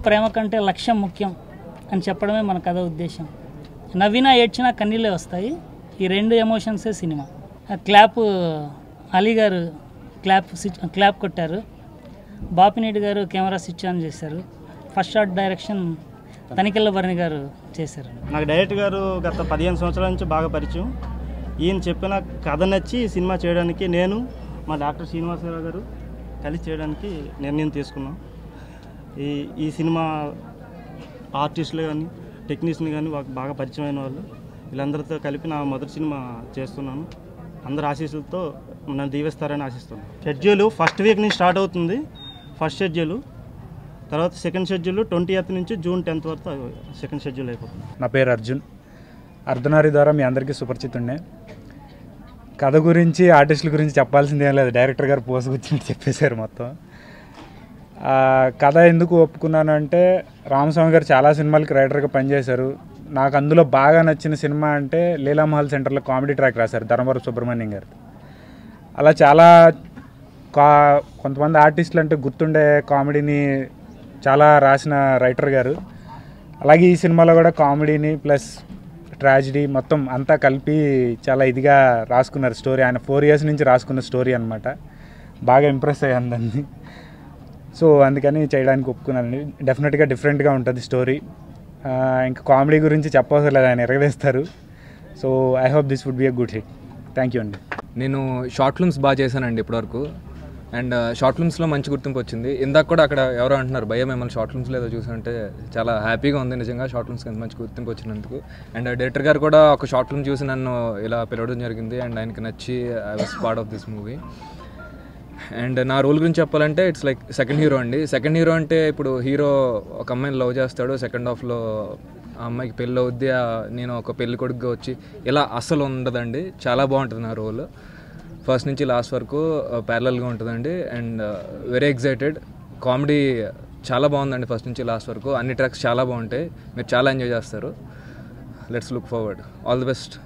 ప్రేమ కంటే లక్ష్యం ముఖ్యం అని చెప్పడమే మన కథ ఉద్దేశం. నవ్వినా ఏడ్చినా కన్నీళ్ళే వస్తాయి. ఈ రెండు ఎమోషన్సే సినిమా. క్లాప్ అలీ గారు క్లాప్ కొట్టారు. బాపినేటి గారు కెమెరా స్విచ్ ఆన్ చేశారు. First shot direction Tanikella Bharani garu చేశారు. నాకు డైరెక్టర్ గారు గత 15 సంవత్సరాల నుంచి బాగా పరిచయం. ఈయన చెప్పిన కథ నచ్చి సినిమా చేయడానికి నేను మా డాక్టర్ శ్రీనివాసరావు గారు కలిసి చేయడానికి నిర్ణయం తీసుకున్నాం. ఈ సినిమా ఆర్టిస్టులు కానీ టెక్నీషియన్ కానీ బాగా పరిచయమైన వాళ్ళు వీళ్ళందరితో కలిపి నా మొదటి సినిమా చేస్తున్నాను. అందరి ఆశీస్సులతో నన్ను దీవిస్తారని ఆశిస్తున్నాను. షెడ్యూల్ ఫస్ట్ వీక్ నుంచి స్టార్ట్ అవుతుంది. ఫస్ట్ షెడ్యూల్ తర్వాత సెకండ్ షెడ్యూల్ 20th నుంచి జూన్ 10th వరకు సెకండ్ షెడ్యూల్ అయిపోతుంది. నా పేరు అర్జున్. అర్ధనారి ద్వారా మీ అందరికీ సుపరిచితుండే. కథ గురించి ఆర్టిస్టుల గురించి చెప్పాల్సింది ఏం లేదు, డైరెక్టర్ గారు పోసుకొచ్చినట్టు చెప్పేశారు మొత్తం. కథ ఎందుకు ఒప్పుకున్నానంటే రామస్వామి గారు చాలా సినిమాలకి రైటర్గా పనిచేశారు. నాకు అందులో బాగా నచ్చిన సినిమా అంటే లీలామహల్ సెంటర్లో కామెడీ ట్రాక్ రాశారు ధర్మవరపు సుబ్రహ్మణ్యం గారు. అలా చాలా కొంతమంది ఆర్టిస్టులు అంటే గుర్తుండే కామెడీని చాలా రాసిన రైటర్ గారు. అలాగే ఈ సినిమాలో కూడా కామెడీని ప్లస్ ట్రాజిడీ మొత్తం అంతా కలిపి చాలా ఇదిగా రాసుకున్నారు స్టోరీ. ఆయన 4 years నుంచి రాసుకున్న స్టోరీ అనమాట. బాగా ఇంప్రెస్ అయ్యాను దాన్ని. సో అందుకని చేయడానికి ఒప్పుకున్నానండి. డెఫినెట్గా డిఫరెంట్గా ఉంటుంది స్టోరీ. ఇంకా కామెడీ గురించి చెప్పవసరం లేదు, ఆయన ఎరగలేస్తారు. So I hope this would be a good hit. Thank you అండి. నేను షార్ట్ ఫిల్మ్స్ బాగా చేశానండి ఇప్పటివరకు. అండ్ షార్ట్ ఫిల్మ్స్లో మంచి గుర్తింపు వచ్చింది. ఇందాక కూడా అక్కడ ఎవరో అంటున్నారు భయ్య మిమ్మల్ని షార్ట్ ఫిల్మ్స్లో ఏదో చూసానంటే చాలా హ్యాపీగా ఉంది నిజంగా షార్ట్ ఫిల్మ్స్కి ఎంత మంచి గుర్తింపు వచ్చినందుకు. అండ్ డైరెక్టర్ గారు కూడా ఒక షార్ట్ ఫిల్మ్ చూసి నన్ను ఇలా పిలవడం జరిగింది. అండ్ ఆయనకి నచ్చి I was part of this movie. And నా రోల్ గురించి చెప్పాలంటే ఇట్స్ లైక్ సెకండ్ హీరో అండి. సెకండ్ హీరో అంటే ఇప్పుడు హీరో ఒక అమ్మాయిని లవ్ చేస్తాడు, సెకండ్ హాఫ్లో ఆ అమ్మాయికి పెళ్ళి అవుద్ది, నేను ఒక పెళ్లి కొడుకుగా వచ్చి ఇలా అస్సలు ఉండదండి. చాలా బాగుంటుంది నా రోల్. ఫస్ట్ నుంచి లాస్ట్ వరకు ప్యారలల్గా ఉంటుందండి. And very excited. కామెడీ చాలా బాగుందండి ఫస్ట్ నుంచి లాస్ట్ వరకు. అన్ని ట్రాక్స్ చాలా బాగుంటాయి, మీరు చాలా ఎంజాయ్ చేస్తారు. Let's look forward. All the best.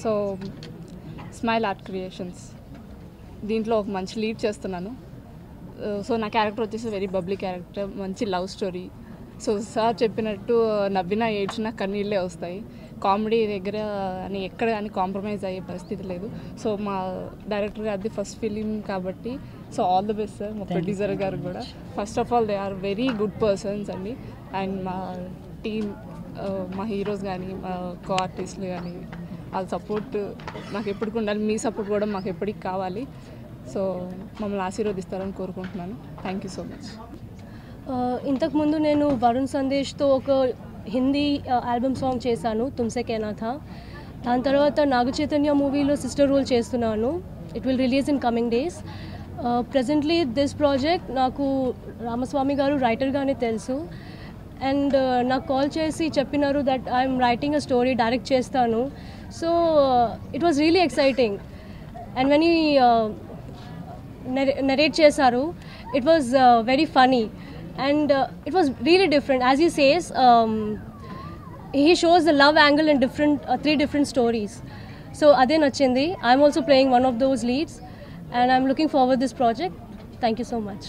So smile art creations దీంట్లో ఒక మంచి లీడ్ చేస్తున్నాను. సో నా క్యారెక్టర్ వచ్చేసి వెరీ బబ్లీ క్యారెక్టర్, మంచి లవ్ స్టోరీ. సో సార్ చెప్పినట్టు నవ్వినా ఏడ్చినా కన్నీళ్ళే వస్తాయి. కామెడీ దగ్గర అని ఎక్కడ కానీ కాంప్రమైజ్ అయ్యే పరిస్థితి లేదు. సో మా డైరెక్టర్ గారిది ఫస్ట్ ఫిలిం కాబట్టి so all the best sir. మా ప్రొడ్యూసర్ గారు కూడా first of all they are very good persons అండి. అండ్ మా టీమ్, మా హీరోస్ కానీ మా కో ఆర్టిస్టులు కానీ వాళ్ళ సపోర్ట్ మాకు ఎప్పటికి ఉండాలి. మీ సపోర్ట్ కూడా మాకు ఎప్పటికి కావాలి. సో మమ్మల్ని ఆశీర్వదిస్తారని కోరుకుంటున్నాను. Thank you so much. ఇంతకుముందు నేను వరుణ్ సందేశ్తో ఒక హిందీ ఆల్బమ్ సాంగ్ చేశాను, తుమ్సే कहना था. దాని తర్వాత నాగ చైతన్య మూవీలో సిస్టర్ రోల్ చేస్తున్నాను. It will release in coming days. Presently this project నాకు రామస్వామి గారు రైటర్గానే తెలుసు. అండ్ నాకు కాల్ చేసి చెప్పినారు that I'm writing a story, direct చేస్తాను. So it was really exciting. And when ఈ నరేట్ చేశారు, it was very funny. And it was really different. As he says, he shows the love angle in different 3 different stories. So ade nachindi. I'm also playing one of those leads and I'm looking forward to this project. Thank you so much.